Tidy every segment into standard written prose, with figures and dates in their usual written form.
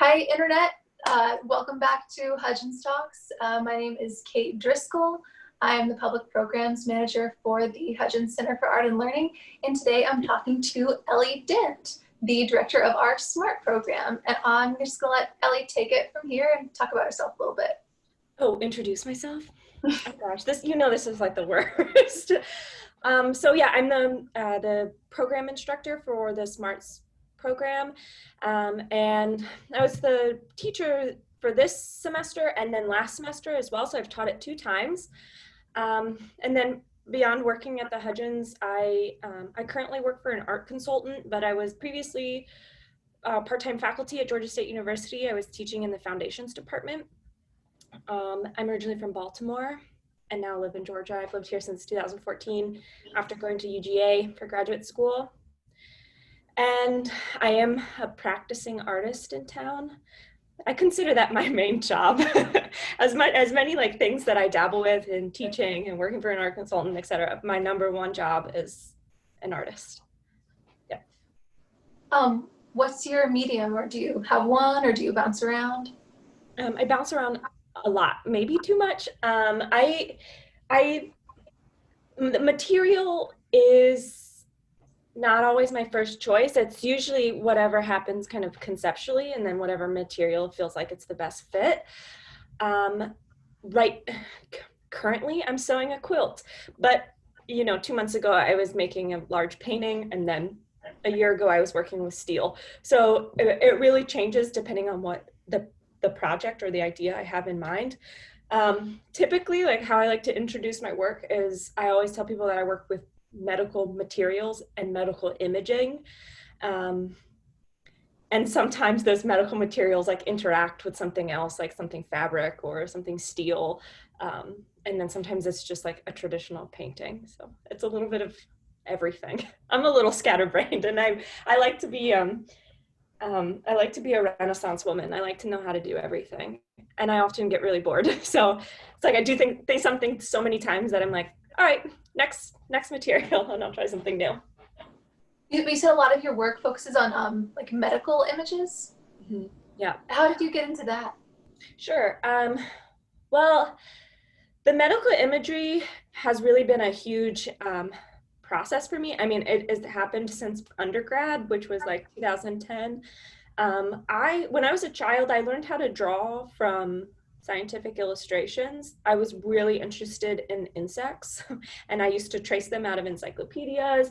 Hi, Internet. Welcome back to Hudgens Talks. My name is Kate Driscoll. I am the Public Programs Manager for the Hudgens Center for Art and Learning, and today I'm talking to Ellie Dent, the Director of our SMART program, and I'm just going to let Ellie take it from here and talk about herself a little bit. Oh, introduce myself? Oh gosh, this is like the worst. So yeah, I'm the program instructor for the SMARTS program, and I was the teacher for this semester and then last semester as well. So I've taught it 2 times, and then beyond working at the Hudgens, I currently work for an art consultant, but I was previously part-time faculty at Georgia State University. I was teaching in the foundations department. I'm originally from Baltimore and now live in Georgia. I've lived here since 2014 after going to UGA for graduate school. And I am a practicing artist in town. I consider that my main job. as many like things that I dabble with in teaching and working for an art consultant, etc. My number one job is an artist. Yeah. What's your medium, or do you have one, or do you bounce around? I bounce around a lot, maybe too much. The material is not always my first choice. It's usually whatever happens kind of conceptually, and then whatever material feels like it's the best fit. Currently I'm sewing a quilt, but 2 months ago I was making a large painting, and then a year ago I was working with steel. So it really changes depending on what the project or the idea I have in mind. Typically, like how I like to introduce my work is I always tell people that I work with medical materials and medical imaging. And sometimes those medical materials like interact with something else, like something fabric or something steel. And then sometimes it's just like a traditional painting. So it's a little bit of everything. I'm a little scatterbrained, and I like to be I like to be a Renaissance woman. I like to know how to do everything, and I often get really bored. So it's like I do think something so many times that I'm like, all right, next material, and I'll try something new. You said a lot of your work focuses on like medical images. Mm-hmm. Yeah. How did you get into that? Sure. Well, the medical imagery has really been a huge process for me. I mean, it has happened since undergrad, which was like 2010. When I was a child, I learned how to draw from scientific illustrations. I was really interested in insects, and I used to trace them out of encyclopedias.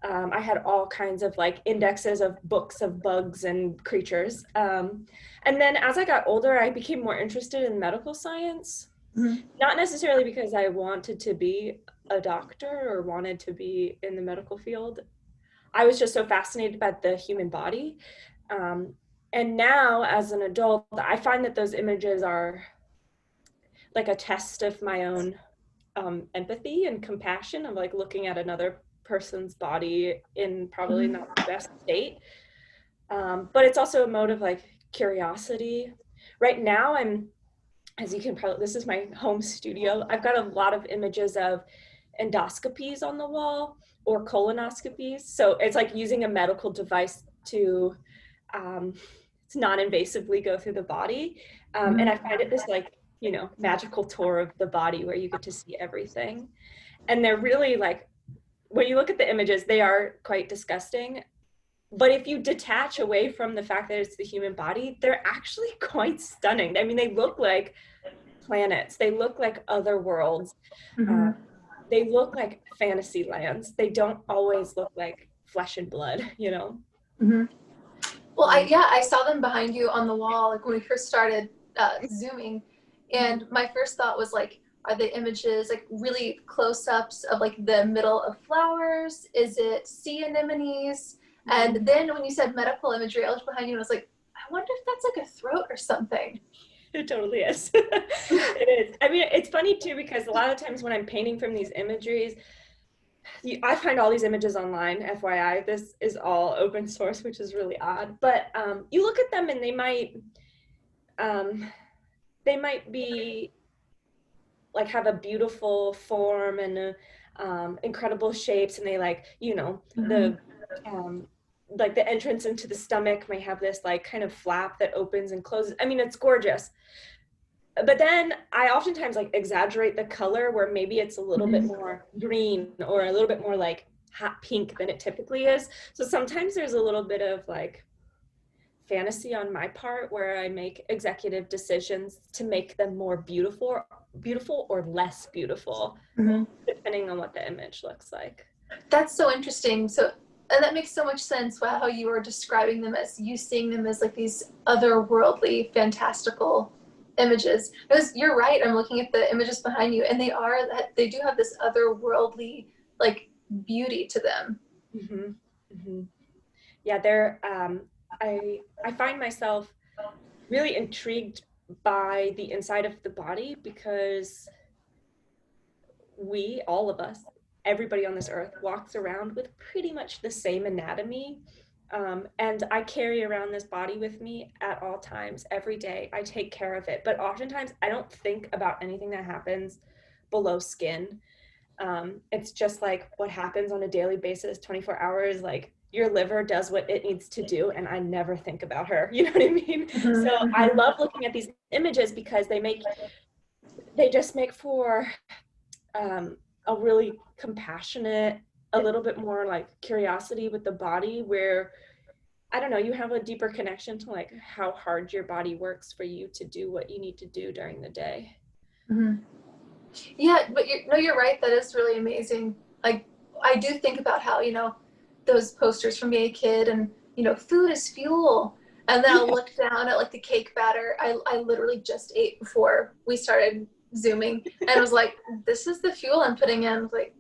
I had all kinds of like indexes of books of bugs and creatures. And then as I got older, I became more interested in medical science. Mm-hmm. Not necessarily because I wanted to be a doctor or wanted to be in the medical field. I was just so fascinated by the human body. And now as an adult, I find that those images are like a test of my own empathy and compassion of like looking at another person's body in probably not the best state. But it's also a mode of like curiosity. Right now as you can probably, this is my home studio. I've got a lot of images of endoscopies on the wall or colonoscopies. So it's like using a medical device to non-invasively go through the body. And I find it this like, magical tour of the body where you get to see everything. And they're really like, when you look at the images, they are quite disgusting. But if you detach away from the fact that it's the human body, they're actually quite stunning. I mean, they look like planets. They look like other worlds. Mm-hmm. They look like fantasy lands. They don't always look like flesh and blood, Mm-hmm. Well, I saw them behind you on the wall, like when we first started Zooming. And my first thought was like, are the images like really close-ups of like the middle of flowers? Is it sea anemones? And then when you said medical imagery, I looked behind you and I was like, I wonder if that's like a throat or something. It totally is. It is. I mean, it's funny too, because a lot of times when I'm painting from these imageries, I find all these images online, FYI. This is all open source, which is really odd. But you look at them and they might be like have a beautiful form and incredible shapes, and they like, like the entrance into the stomach may have this like kind of flap that opens and closes. I mean, it's gorgeous. But then I oftentimes like exaggerate the color where maybe it's a little bit more green or a little bit more like hot pink than it typically is. So sometimes there's a little bit of like fantasy on my part where I make executive decisions to make them more beautiful or less beautiful, depending on what the image looks like. That's so interesting. So, and that makes so much sense. Wow, how you were describing them as you seeing them as like these otherworldly, fantastical images. Because you're right. I'm looking at the images behind you, and they do have this otherworldly like beauty to them. Yeah, they're. I find myself really intrigued by the inside of the body because all of us, everybody on this earth walks around with pretty much the same anatomy. And I carry around this body with me at all times, every day. I take care of it. But oftentimes I don't think about anything that happens below skin. It's just like what happens on a daily basis, 24 hours, like your liver does what it needs to do, and I never think about her. You know what I mean? So I love looking at these images because they just make for a really compassionate, a little bit more like curiosity with the body where, I don't know, you have a deeper connection to like how hard your body works for you to do what you need to do during the day. Yeah, but you're right. That is really amazing. Like, I do think about how, those posters from being a kid and, food is fuel. And then I'll look down at like the cake batter. I literally just ate before we started Zooming and was like, this is the fuel I'm putting in. I was like,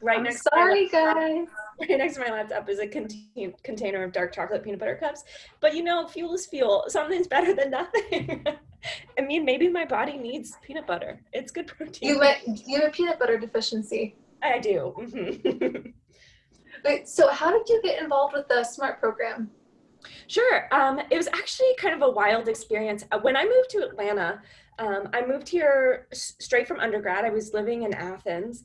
right I'm next sorry, guys. Right next to my laptop is a container of dark chocolate peanut butter cups. But fuel is fuel. Something's better than nothing. I mean, maybe my body needs peanut butter. It's good protein. You have a peanut butter deficiency. I do. Wait, so how did you get involved with the SMART program? Sure. It was actually kind of a wild experience. When I moved to Atlanta, I moved here straight from undergrad. I was living in Athens.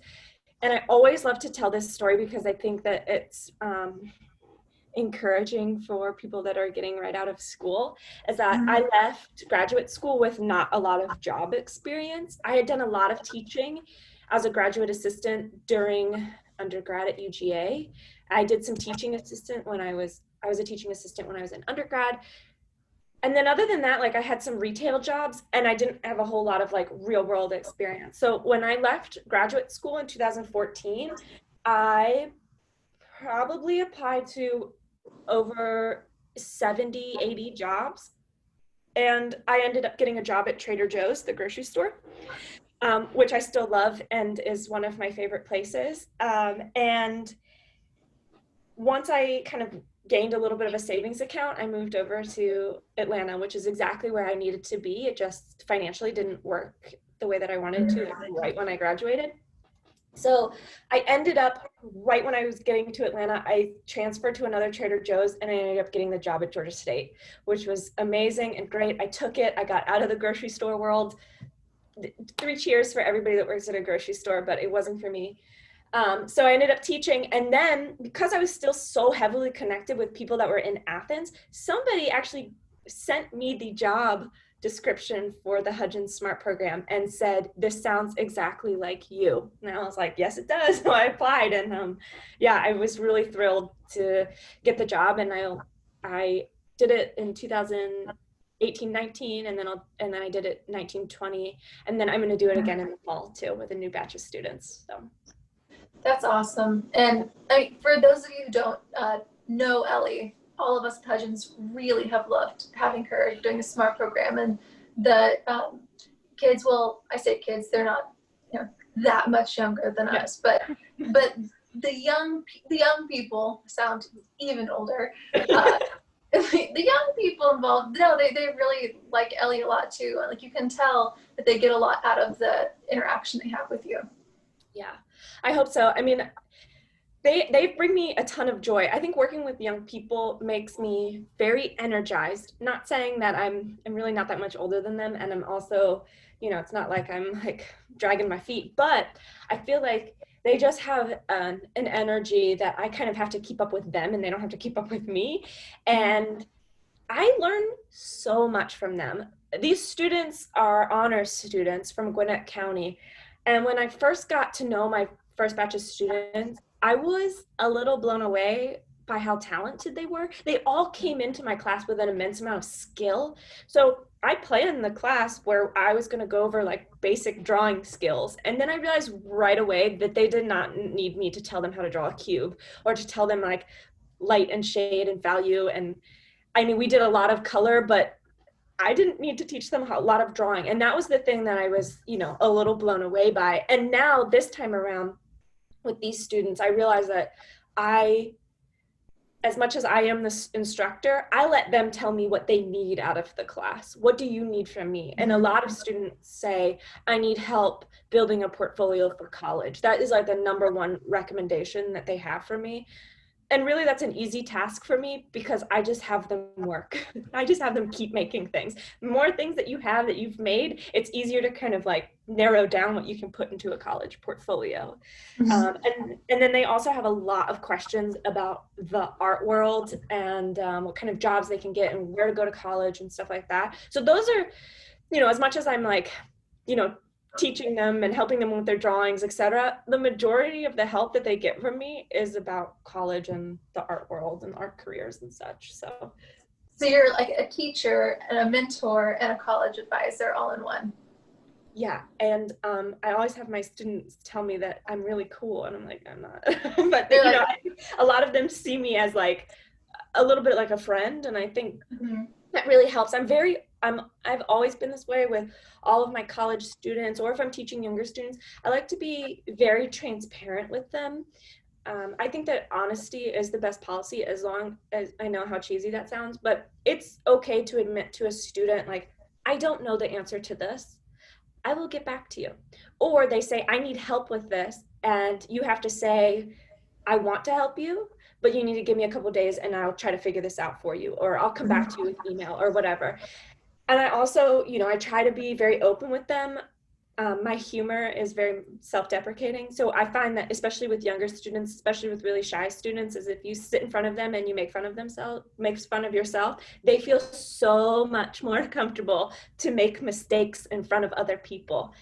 And I always love to tell this story because I think that it's encouraging for people that are getting right out of school, is that I left graduate school with not a lot of job experience. I had done a lot of teaching as a graduate assistant during undergrad at UGA. I did some teaching assistant when I was a teaching assistant when I was in undergrad. And then other than that, like I had some retail jobs and I didn't have a whole lot of like real world experience. So when I left graduate school in 2014, I probably applied to over 70, 80 jobs. And I ended up getting a job at Trader Joe's, the grocery store, which I still love and is one of my favorite places. And once I kind of gained a little bit of a savings account, I moved over to Atlanta, which is exactly where I needed to be. It just financially didn't work the way that I wanted to right when I graduated. So I ended up, right when I was getting to Atlanta, I transferred to another Trader Joe's and I ended up getting the job at Georgia State, which was amazing and great. I took it. I got out of the grocery store world. 3 cheers for everybody that works at a grocery store, but it wasn't for me. So I ended up teaching, and then because I was still so heavily connected with people that were in Athens, somebody actually sent me the job description for the Hudgens SMART program and said, this sounds exactly like you. And I was like, yes, it does. So I applied, and yeah, I was really thrilled to get the job, and I did it in 2018-19, and then I did it 19-20, and then I'm going to do it again in the fall too with a new batch of students. So. That's awesome. And for those of you who don't know Ellie, all of us at Hudgens really have loved having her doing the SMART program. And the kids, well, I say kids, they're not that much younger than us, but the young people sound even older. The young people involved, no, they really like Ellie a lot too. Like you can tell that they get a lot out of the interaction they have with you. Yeah, I hope so. I mean, they bring me a ton of joy. I think working with young people makes me very energized. Not saying that I'm really not that much older than them, and I'm also, it's not like I'm like dragging my feet, but I feel like they just have an energy that I kind of have to keep up with them and they don't have to keep up with me. And I learn so much from them. These students are honors students from Gwinnett County. And when I first got to know my first batch of students, I was a little blown away by how talented they were. They all came into my class with an immense amount of skill. So I planned the class where I was going to go over like basic drawing skills. And then I realized right away that they did not need me to tell them how to draw a cube or to tell them like light and shade and value. And I mean, we did a lot of color, but I didn't need to teach them a lot of drawing. And that was the thing that I was, a little blown away by. And now this time around with these students, I realize that as much as I am this instructor, I let them tell me what they need out of the class. What do you need from me? And a lot of students say, I need help building a portfolio for college. That is like the number one recommendation that they have for me. And really that's an easy task for me because I just have them work. I just have them keep making things. The more things that you have that you've made, it's easier to kind of like narrow down what you can put into a college portfolio. And then they also have a lot of questions about the art world and what kind of jobs they can get and where to go to college and stuff like that. So those are, as much as I'm like, teaching them and helping them with their drawings, etc., the majority of the help that they get from me is about college and the art world and art careers and such. So you're like a teacher and a mentor and a college advisor all in one. Yeah, and I always have my students tell me that I'm really cool, and I'm like, I'm not. But a lot of them see me as like a little bit like a friend, and I think that really helps. I've always been this way with all of my college students, or if I'm teaching younger students, I like to be very transparent with them. I think that honesty is the best policy, as long as, I know how cheesy that sounds, but it's okay to admit to a student, like, I don't know the answer to this. I will get back to you. Or they say, I need help with this. And you have to say, I want to help you, but you need to give me a couple of days and I'll try to figure this out for you, or I'll come back to you with email or whatever. And I also, I try to be very open with them. My humor is very self-deprecating. So I find that especially with younger students, especially with really shy students, is if you sit in front of them and you make fun of yourself, they feel so much more comfortable to make mistakes in front of other people.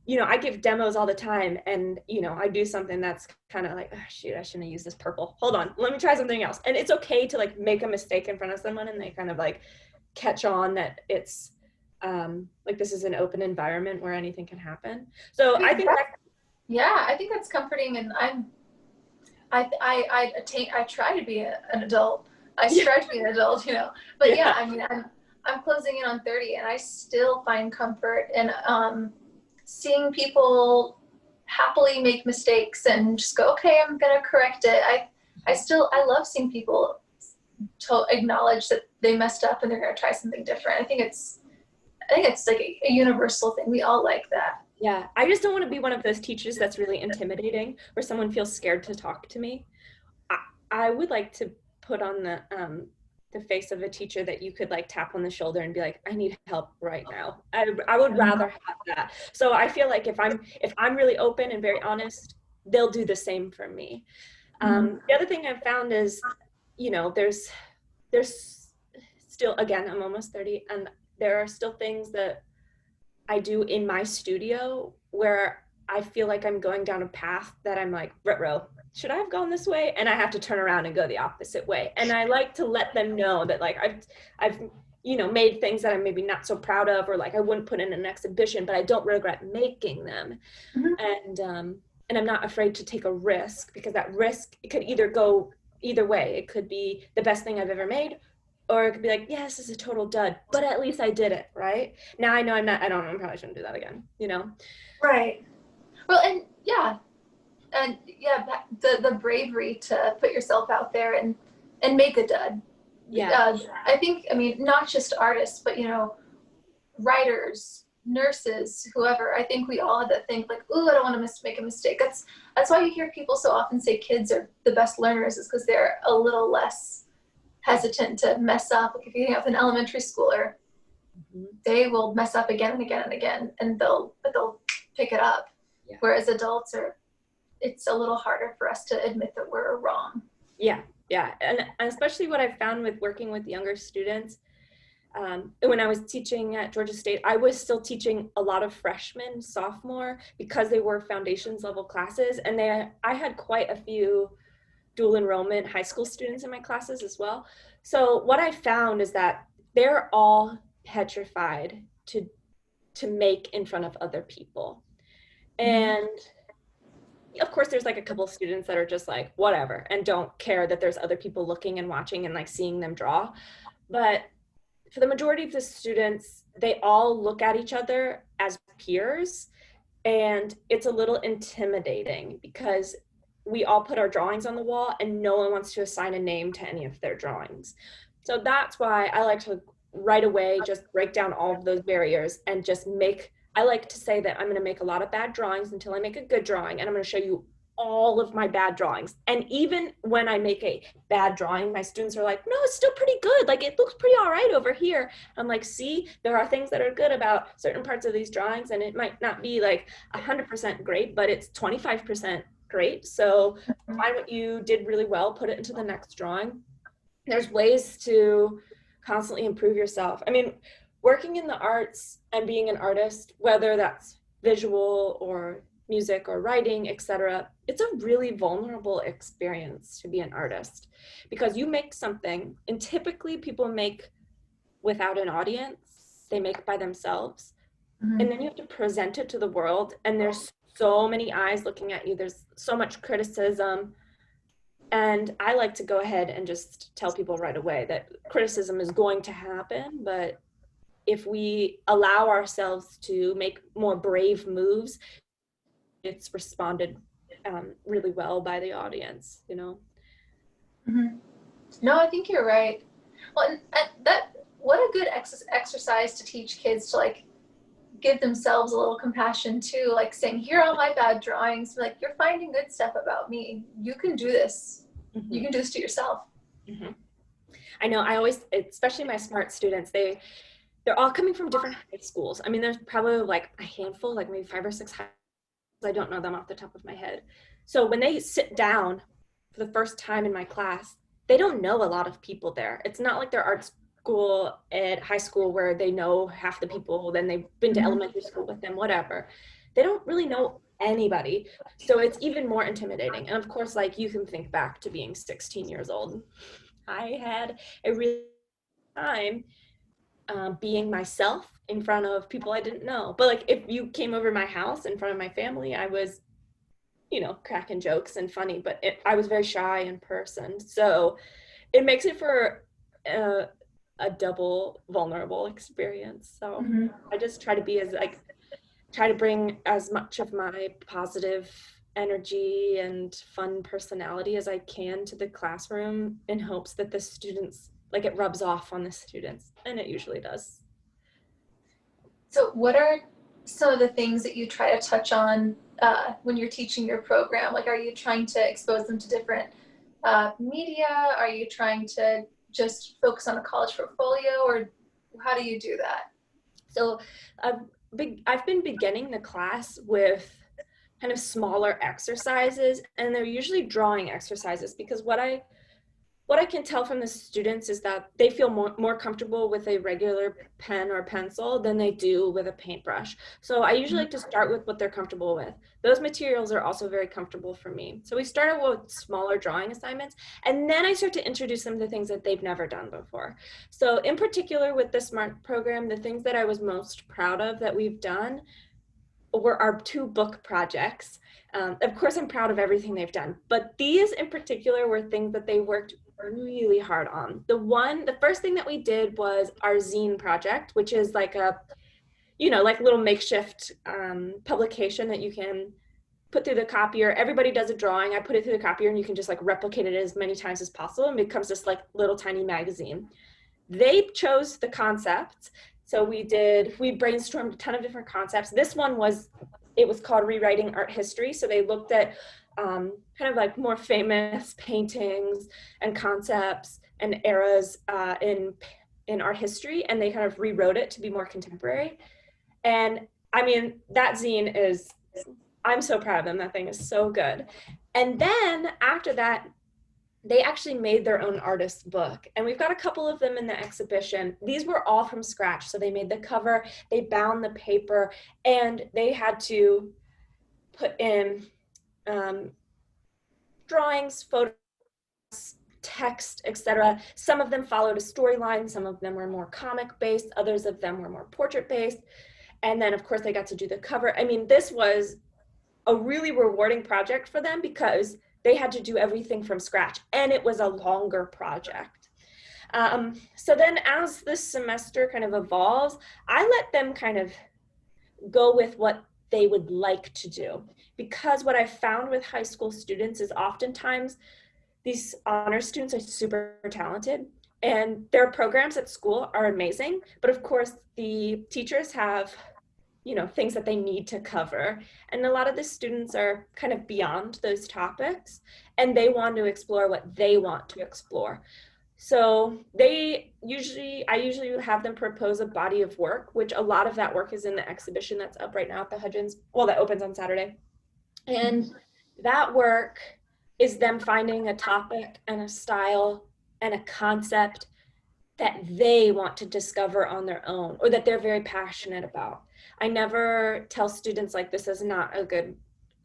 I give demos all the time and, I do something that's kind of like, oh, shoot, I shouldn't have used this purple. Hold on, let me try something else. And it's okay to like make a mistake in front of someone and they kind of like catch on that it's like this is an open environment where anything can happen. So I think I think that's comforting, and I try to be an adult. I strive to be an adult, But I mean, I'm closing in on 30, and I still find comfort in seeing people happily make mistakes and just go, okay, I'm gonna correct it. I love seeing people to acknowledge that they messed up and they're gonna try something different. I think it's like a universal thing. We all like that. Yeah, I just don't want to be one of those teachers that's really intimidating, where someone feels scared to talk to me. I would like to put on the face of a teacher that you could like tap on the shoulder and be like, I need help right now. I would rather have that. So I feel like if I'm really open and very honest, they'll do the same for me. The other thing I've found is, there's still, again, I'm almost 30, and there are still things that I do in my studio where I feel like I'm going down a path that I'm like, ruh-roh, should I have gone this way? And I have to turn around and go the opposite way. And I like to let them know that like I've made things that I'm maybe not so proud of, or like I wouldn't put in an exhibition, but I don't regret making them. And I'm not afraid to take a risk, because that risk, it could either go either way. It could be the best thing I've ever made, or it could be like, yeah, this is a total dud, but at least I did it, right? Now I know I probably shouldn't do that again, Right. Well, and the bravery to put yourself out there and make a dud. Yeah. I think, not just artists, but, writers, nurses, whoever. I think we all have that thing like, ooh, I don't want to make a mistake. That's why you hear people so often say kids are the best learners, is because they're a little less hesitant to mess up. Like if you have an elementary schooler, they will mess up again and again and again, and they'll pick it up. Yeah. Whereas adults are it's a little harder for us to admit that we're wrong. Yeah, yeah. And especially what I've found with working with younger students, when I was teaching at Georgia State, I was still teaching a lot of freshmen, sophomore, because they were foundations level classes. And I had quite a few dual enrollment high school students in my classes as well. So what I found is that they're all petrified to make in front of other people. And of course there's like a couple of students that are just like whatever and don't care that there's other people looking and watching and like seeing them draw. But for the majority of the students, they all look at each other as peers, and it's a little intimidating because we all put our drawings on the wall and no one wants to assign a name to any of their drawings. So that's why I like to right away just break down all of those barriers and just make, I like to say that I'm going to make a lot of bad drawings until I make a good drawing, and I'm going to show you all of my bad drawings. And even when I make a bad drawing, my students are like, no, it's still pretty good. Like, it looks pretty all right over here. I'm like, see, there are things that are good about certain parts of these drawings, and it might not be like 100% great, but it's 25% great. So find what you did really well, put it into the next drawing. There's ways to constantly improve yourself. I mean, working in the arts and being an artist, whether that's visual or music or writing, etc., it's a really vulnerable experience to be an artist, because you make something, and typically people make without an audience, they make by themselves, and then you have to present it to the world, and there's so many eyes looking at you, there's so much criticism. And I like to go ahead and just tell people right away that criticism is going to happen, but if we allow ourselves to make more brave moves, it's responded really well by the audience, you know? No, I think you're right. Well, and that, what a good exercise to teach kids to like give themselves a little compassion too, like saying, here are all my bad drawings, like, you're finding good stuff about me, you can do this. You can do this to yourself. I know, I always, especially my smart students, they're all coming from different high schools. I mean, there's probably like a handful, like maybe 5 or 6 high schools. I don't know them off the top of my head. So when they sit down for the first time in my class, they don't know a lot of people there. It's not like their art school at high school where they know half the people, then they've been to elementary school with them, whatever. They don't really know anybody. So it's even more intimidating. And of course, like, you can think back to being 16 years old. I had a really time being myself in front of people I didn't know. But like, if you came over my house in front of my family, I was, you know, cracking jokes and funny, but I was very shy in person. So it makes it for a double vulnerable experience. So I just try to be as like, try to bring as much of my positive energy and fun personality as I can to the classroom, in hopes that the students, like, it rubs off on the students, and it usually does. So what are some of the things that you try to touch on when you're teaching your program? Like, are you trying to expose them to different media? Are you trying to just focus on a college portfolio, or how do you do that? So I've been beginning the class with kind of smaller exercises, and they're usually drawing exercises, because what I can tell from the students is that they feel more comfortable with a regular pen or pencil than they do with a paintbrush. So I usually like to start with what they're comfortable with. Those materials are also very comfortable for me. So we start with smaller drawing assignments, and then I start to introduce them to things that they've never done before. So in particular with the SMART program, the things that I was most proud of that we've done were our 2 book projects. Of course, I'm proud of everything they've done, but these in particular were things that they worked really hard on. The first thing that we did was our Zine Project, which is like a, you know, like little makeshift publication that you can put through the copier. Everybody does a drawing. I put it through the copier, and you can just like replicate it as many times as possible, and it becomes this like little tiny magazine. They chose the concepts. So we brainstormed a ton of different concepts. This one was called Rewriting Art History. So they looked at kind of like more famous paintings and concepts and eras in art history, and they kind of rewrote it to be more contemporary. And I mean, that zine is, I'm so proud of them. That thing is so good. And then after that, they actually made their own artist book. And we've got a couple of them in the exhibition. These were all from scratch. So they made the cover, they bound the paper, and they had to put in drawings, photos, text, etc. Some of them followed a storyline. Some of them were more comic based. Others of them were more portrait based. And then, of course, they got to do the cover. I mean, this was a really rewarding project for them because they had to do everything from scratch, and it was a longer project. So then as this semester kind of evolves, I let them kind of go with what they would like to do, because what I've found with high school students is oftentimes these honor students are super talented and their programs at school are amazing, but of course the teachers have, you know, things that they need to cover, and a lot of the students are kind of beyond those topics and they want to explore what they want to explore. So I usually have them propose a body of work, which a lot of that work is in the exhibition that's up right now at the Hudgens, well, that opens on Saturday. And that work is them finding a topic and a style and a concept that they want to discover on their own, or that they're very passionate about. I never tell students like, this is not a good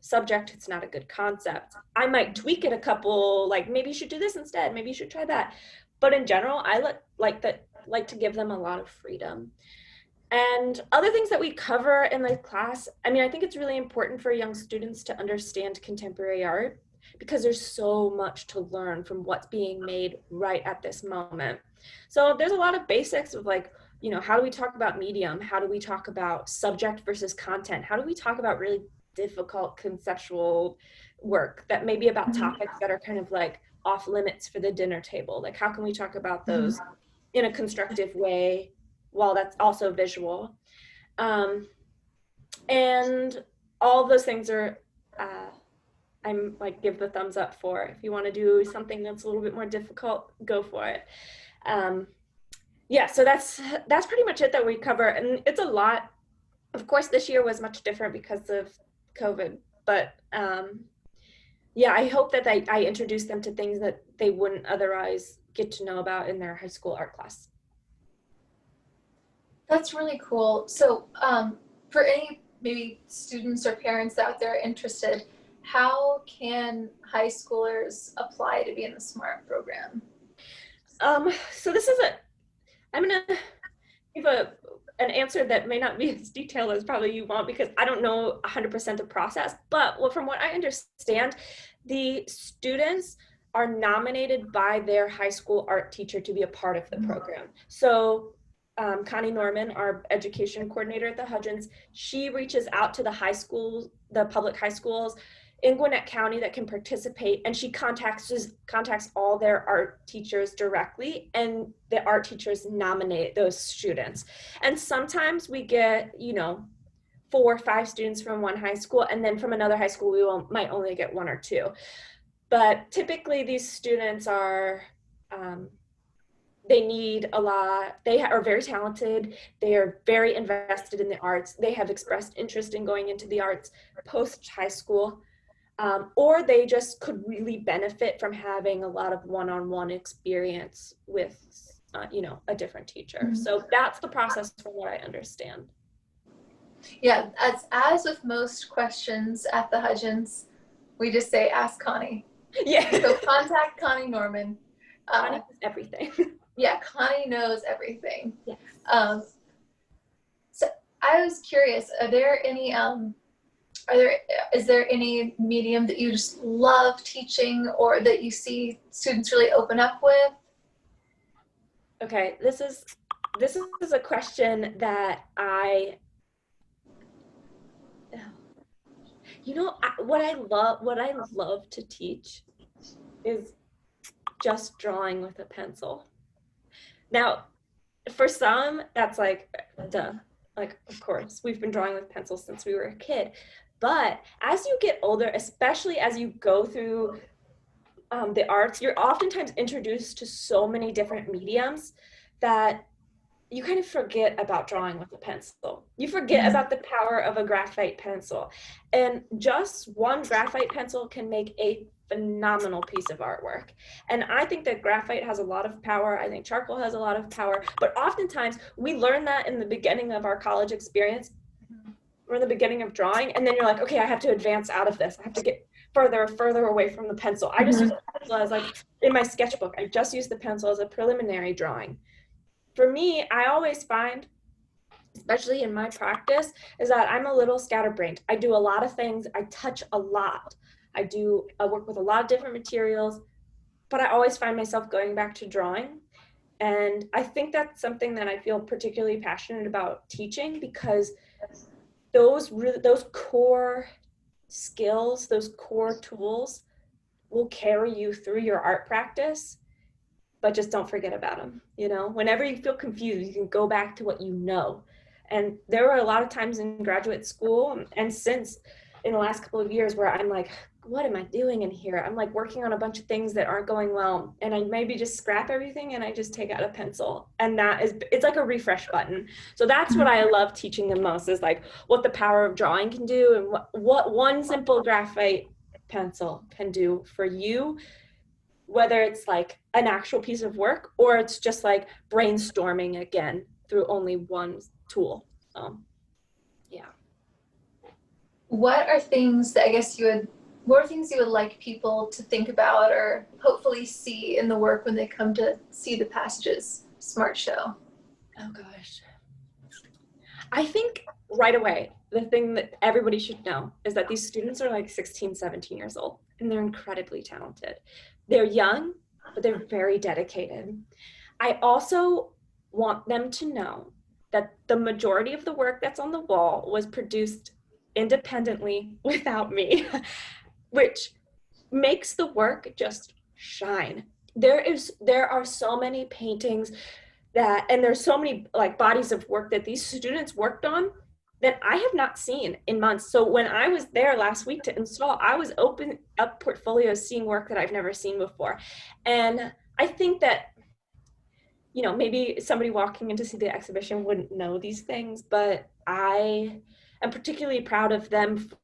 subject, it's not a good concept. I might tweak it a couple, like maybe you should do this instead, maybe you should try that. But in general, I like to give them a lot of freedom. And other things that we cover in the class, I mean, I think it's really important for young students to understand contemporary art because there's so much to learn from what's being made right at this moment. So there's a lot of basics of like, you know, how do we talk about medium? How do we talk about subject versus content? How do we talk about really difficult conceptual work that may be about topics that are kind of like off limits for the dinner table? Like, how can we talk about those in a constructive way while that's also visual? And all those things are, I'm like, give the thumbs up for. If you want to do something that's a little bit more difficult, go for it. Yeah, so that's pretty much it that we cover, and it's a lot. Of course, this year was much different because of COVID, but yeah, I hope that I introduced them to things that they wouldn't otherwise get to know about in their high school art class. That's really cool. So for any maybe students or parents out there interested, how can high schoolers apply to be in the SMART program? So this is I'm gonna give an answer that may not be as detailed as probably you want, because I don't know 100% the process, but from what I understand, the students are nominated by their high school art teacher to be a part of the program. So Connie Norman, our education coordinator at the Hudgens, she reaches out to the high schools, the public high schools in Gwinnett County that can participate, and she contacts all their art teachers directly, and the art teachers nominate those students. And sometimes we get, you know, 4 or 5 students from one high school, and then from another high school we might only get 1 or 2. But typically these students are, they need a lot, they are very talented, they are very invested in the arts, they have expressed interest in going into the arts post high school. Or they just could really benefit from having a lot of one-on-one experience with, you know, a different teacher. So that's the process from what I understand. Yeah, as with most questions at the Hudgens, we just say, ask Connie. Yeah. So contact Connie Norman. Connie knows everything. Yeah, Connie knows everything. Yes. So I was curious, is there any medium that you just love teaching or that you see students really open up with? Okay, this is a question that you know, what I love to teach is just drawing with a pencil. Now, for some, that's like, duh. Like, of course, we've been drawing with pencils since we were a kid. But as you get older, especially as you go through the arts, you're oftentimes introduced to so many different mediums that you kind of forget about drawing with a pencil. You forget about the power of a graphite pencil. And just one graphite pencil can make a phenomenal piece of artwork. And I think that graphite has a lot of power. I think charcoal has a lot of power. But oftentimes we learn that in the beginning of our college experience or in the beginning of drawing. And then you're like, okay, I have to advance out of this. I have to get further away from the pencil. I just use the pencil as like in my sketchbook. I just use the pencil as a preliminary drawing. For me, I always find, especially in my practice, is that I'm a little scatterbrained. I do a lot of things. I touch a lot. I work with a lot of different materials, but I always find myself going back to drawing. And I think that's something that I feel particularly passionate about teaching, because those core skills, those core tools will carry you through your art practice. But just don't forget about them. You know, whenever you feel confused, you can go back to what you know. And there were a lot of times in graduate school and since in the last couple of years where I'm like, what am I doing in here? I'm like working on a bunch of things that aren't going well. And I maybe just scrap everything and I just take out a pencil. And it's like a refresh button. So that's what I love teaching the most, is like what the power of drawing can do and what one simple graphite pencil can do for you, whether it's like an actual piece of work or it's just like brainstorming again through only one tool. Yeah. What are things that what are things you would like people to think about or hopefully see in the work when they come to see the Passages Smart Show? Oh gosh. I think right away, the thing that everybody should know is that these students are like 16, 17 years old, and they're incredibly talented. They're young, but they're very dedicated. I also want them to know that the majority of the work that's on the wall was produced independently without me, which makes the work just shine. There are so many paintings and there's so many like bodies of work that these students worked on that I have not seen in months. So when I was there last week to install, I was open up portfolios, seeing work that I've never seen before. And I think that, you know, maybe somebody walking in to see the exhibition wouldn't know these things, but I am particularly proud of them for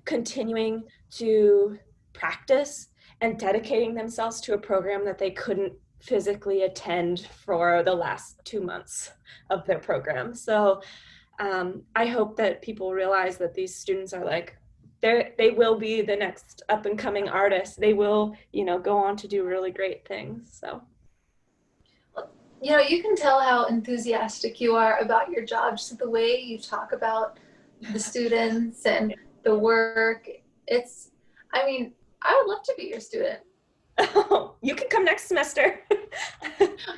continuing to practice and dedicating themselves to a program that they couldn't physically attend for the last 2 months of their program. So I hope that people realize that these students are like, they will be the next up and coming artists. They will, you know, go on to do really great things. So, you know, you can tell how enthusiastic you are about your job, just the way you talk about the students and the work. I mean, I would love to be your student. Oh, you can come next semester.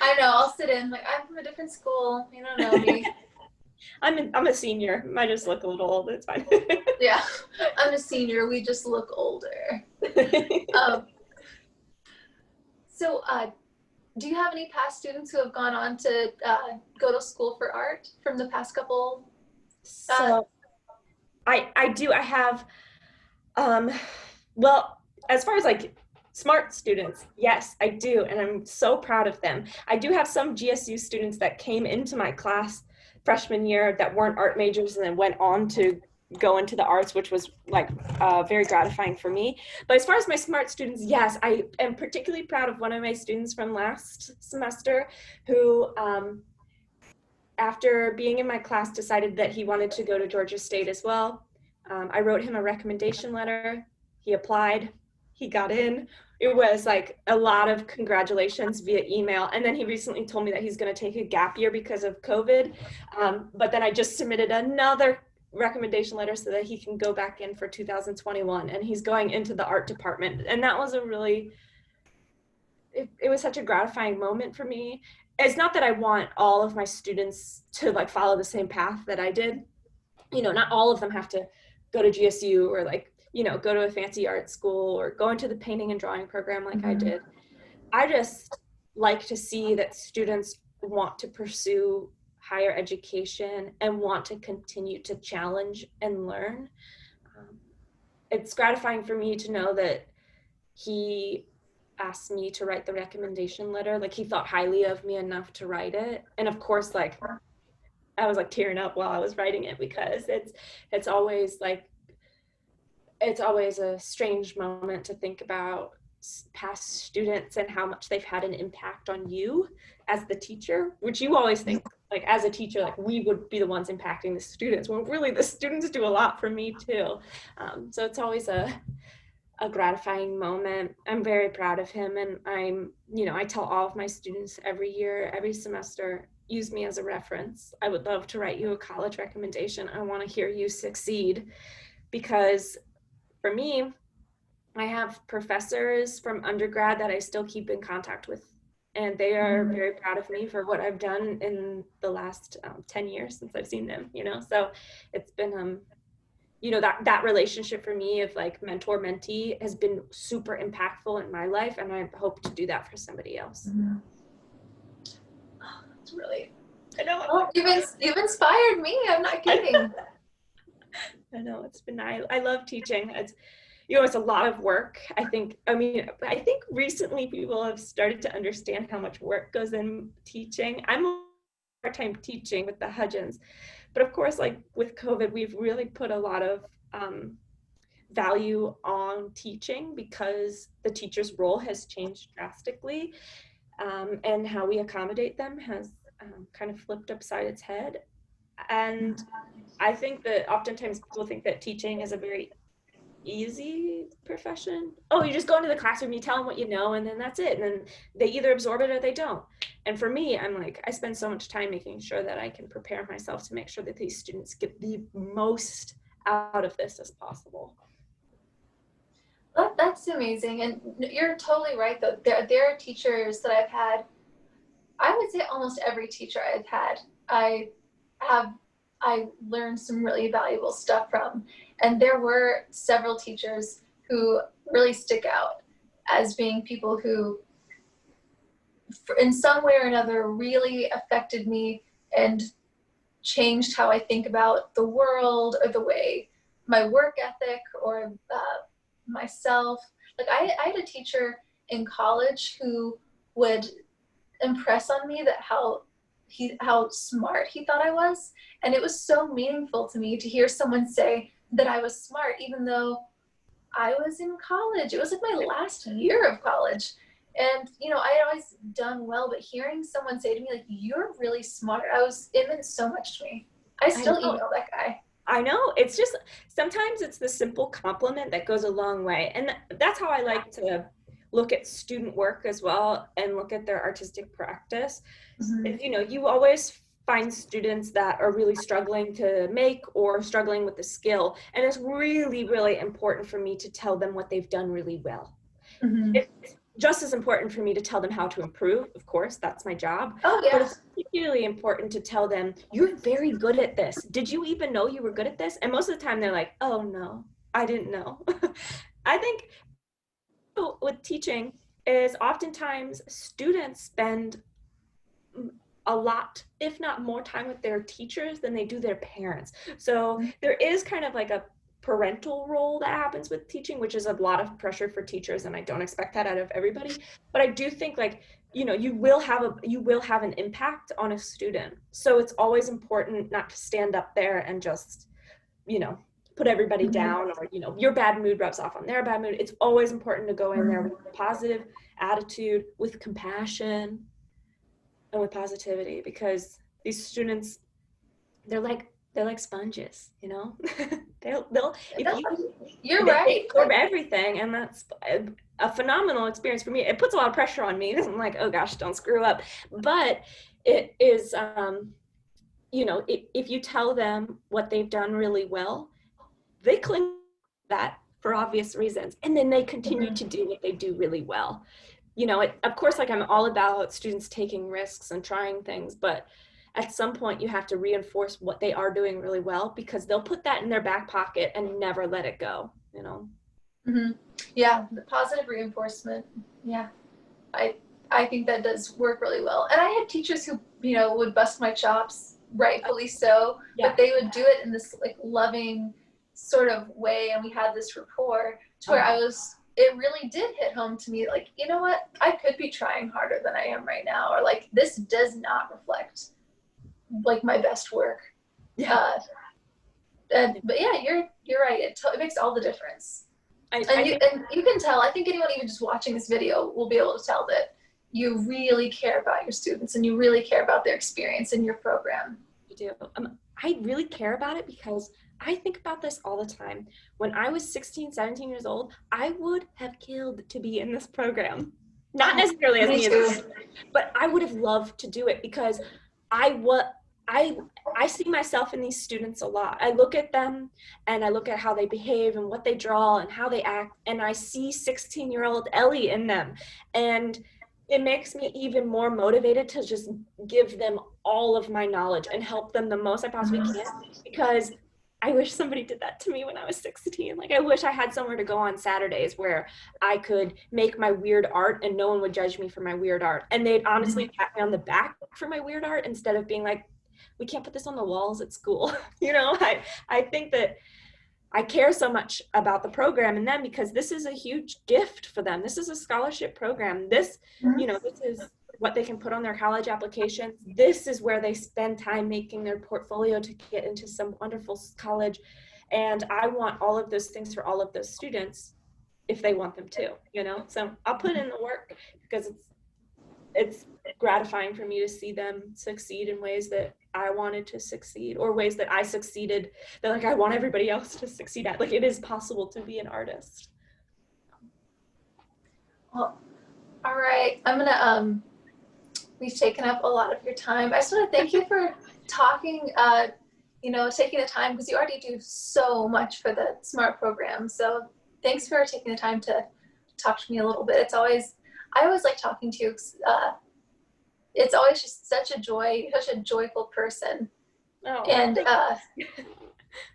I know, I'll sit in, like, I'm from a different school, you don't know me. I'm a senior. Might just look a little old. It's fine. Yeah, I'm a senior. We just look older. So, do you have any past students who have gone on to go to school for art from the past couple? So, I do. I have, well, as far as like smart students, yes, I do. And I'm so proud of them. I do have some GSU students that came into my class freshman year that weren't art majors and then went on to go into the arts, which was like very gratifying for me. But as far as my smart students, yes, I am particularly proud of one of my students from last semester who, after being in my class, decided that he wanted to go to Georgia State as well. I wrote him a recommendation letter. He applied, he got in. It was like a lot of congratulations via email. And then he recently told me that he's going to take a gap year because of COVID. But then I just submitted another recommendation letter so that he can go back in for 2021. And he's going into the art department. And that was it was such a gratifying moment for me. It's not that I want all of my students to like follow the same path that I did. You know, not all of them have to go to GSU or like, you know, go to a fancy art school or go into the painting and drawing program like I did. I just like to see that students want to pursue higher education and want to continue to challenge and learn. It's gratifying for me to know that he asked me to write the recommendation letter. Like he thought highly of me enough to write it. And of course, like I was like tearing up while I was writing it, because it's always like, it's always a strange moment to think about past students and how much they've had an impact on you as the teacher, which you always think like as a teacher, like we would be the ones impacting the students, when really the students do a lot for me too. So it's always a gratifying moment. I'm very proud of him, and I tell all of my students every year, every semester, use me as a reference. I would love to write you a college recommendation. I want to hear you succeed, because for me, I have professors from undergrad that I still keep in contact with, and they are very proud of me for what I've done in the last 10 years since I've seen them, so it's been that relationship for me of like mentor mentee has been super impactful in my life, and I hope to do that for somebody else. Oh, that's really, I know. well, you've inspired me. I'm not kidding. I know, it's been, I love teaching. It's a lot of work. I think recently people have started to understand how much work goes in teaching. I'm a part-time teaching with the Hudgens, but of course, like with COVID, we've really put a lot of value on teaching, because the teacher's role has changed drastically, and how we accommodate them has kind of flipped upside its head. And I think that oftentimes people think that teaching is a very easy profession. Oh, you just go into the classroom, you tell them what you know, and then that's it. And then they either absorb it or they don't. And for me, I'm like, I spend so much time making sure that I can prepare myself to make sure that these students get the most out of this as possible. That's amazing. And you're totally right, though. There are teachers that I've had, I would say almost every teacher I've had, I learned some really valuable stuff from. And there were several teachers who really stick out as being people who, in some way or another, really affected me and changed how I think about the world, or the way my work ethic, or myself. Like I had a teacher in college who would impress on me that how smart he thought I was. And it was so meaningful to me to hear someone say that I was smart, even though I was in college. It was like my last year of college. And, I had always done well, but hearing someone say to me, like, you're really smart, it meant so much to me. I still email that guy. I know. It's just, sometimes it's the simple compliment that goes a long way. And that's how I like to look at student work as well, and look at their artistic practice. You always find students that are really struggling to make, or struggling with the skill. And it's really, really important for me to tell them what they've done really well. It's just as important for me to tell them how to improve. Of course, that's my job. Oh, yeah. But it's particularly important to tell them, you're very good at this. Did you even know you were good at this? And most of the time they're like, oh no, I didn't know. I think with teaching is oftentimes students spend a lot, if not more, time with their teachers than they do their parents. So there is kind of like a parental role that happens with teaching, which is a lot of pressure for teachers, and I don't expect that out of everybody. But I do think, like, you will have an impact on a student. So it's always important not to stand up there and just, put everybody down, or, your bad mood rubs off on their bad mood. It's always important to go in there with a positive attitude, with compassion, and with positivity, because these students, they're like sponges, they'll you're right, absorb everything. And that's a phenomenal experience for me. It puts a lot of pressure on me. I'm like, oh gosh, don't screw up. But it is, if you tell them what they've done really well, they cling to that for obvious reasons, and then they continue to do what they do really well. Of course, like, I'm all about students taking risks and trying things, but at some point you have to reinforce what they are doing really well, because they'll put that in their back pocket and never let it go, Yeah, the positive reinforcement. Yeah, I think that does work really well. And I had teachers who, would bust my chops, rightfully so, but they would do it in this like loving sort of way, and we had this rapport to where it really did hit home to me, like, you know what, I could be trying harder than I am right now, or like this does not reflect like my best work. Yeah. But yeah, you're right. It makes all the difference. I And think you can tell. I think anyone even just watching this video will be able to tell that you really care about your students and you really care about their experience in your program. you do. I really care about it because I think about this all the time. When I was 16, 17 years old, I would have killed to be in this program. Not necessarily as Me me, too. but I would have loved to do it because I what I see myself in these students a lot. I look at them and I look at how they behave and what they draw and how they act, and I see 16-year-old Ellie in them. And it makes me even more motivated to just give them all of my knowledge and help them the most I possibly can, because I wish somebody did that to me when I was 16. Like, I wish I had somewhere to go on Saturdays where I could make my weird art and no one would judge me for my weird art. And they'd honestly pat me on the back for my weird art instead of being like, we can't put this on the walls at school. You know, I think that I care so much about the program and them because this is a huge gift for them. This is a scholarship program. This, you know, this is what they can put on their college applications. This is where they spend time making their portfolio to get into some wonderful college. And I want all of those things for all of those students if they want them to, you know? So I'll put in the work because it's gratifying for me to see them succeed in ways that I wanted to succeed, or ways that I succeeded that like I want everybody else to succeed at. Like, it is possible to be an artist. Well, all right. I'm gonna we've taken up a lot of your time. I just want to thank you for talking. You know, taking the time, because you already do so much for the SMART program. So thanks for taking the time to talk to me a little bit. I always like talking to you. It's always just such a joy, such a joyful person. Oh, And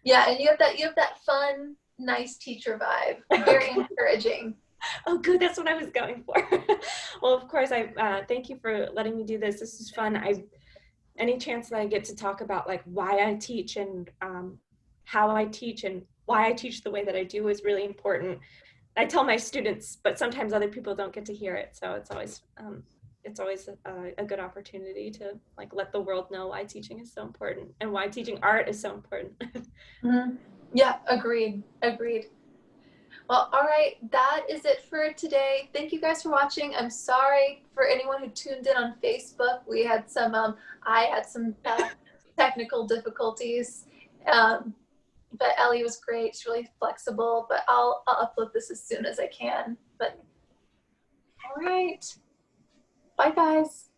yeah, and you have that fun, nice teacher vibe. Very encouraging. oh, good. That's what I was going for. Well, of course, I thank you for letting me do this. This is fun. Any chance that I get to talk about like why I teach and how I teach and why I teach the way that I do is really important. I tell my students, but sometimes other people don't get to hear it. So it's always a good opportunity to like let the world know why teaching is so important and why teaching art is so important. Mm-hmm. Yeah, agreed. Well, all right, that is it for today. Thank you guys for watching. I'm sorry for anyone who tuned in on Facebook. We had some, I had some technical difficulties, but Ellie was great. She's really flexible, but I'll upload this as soon as I can. But all right, bye guys.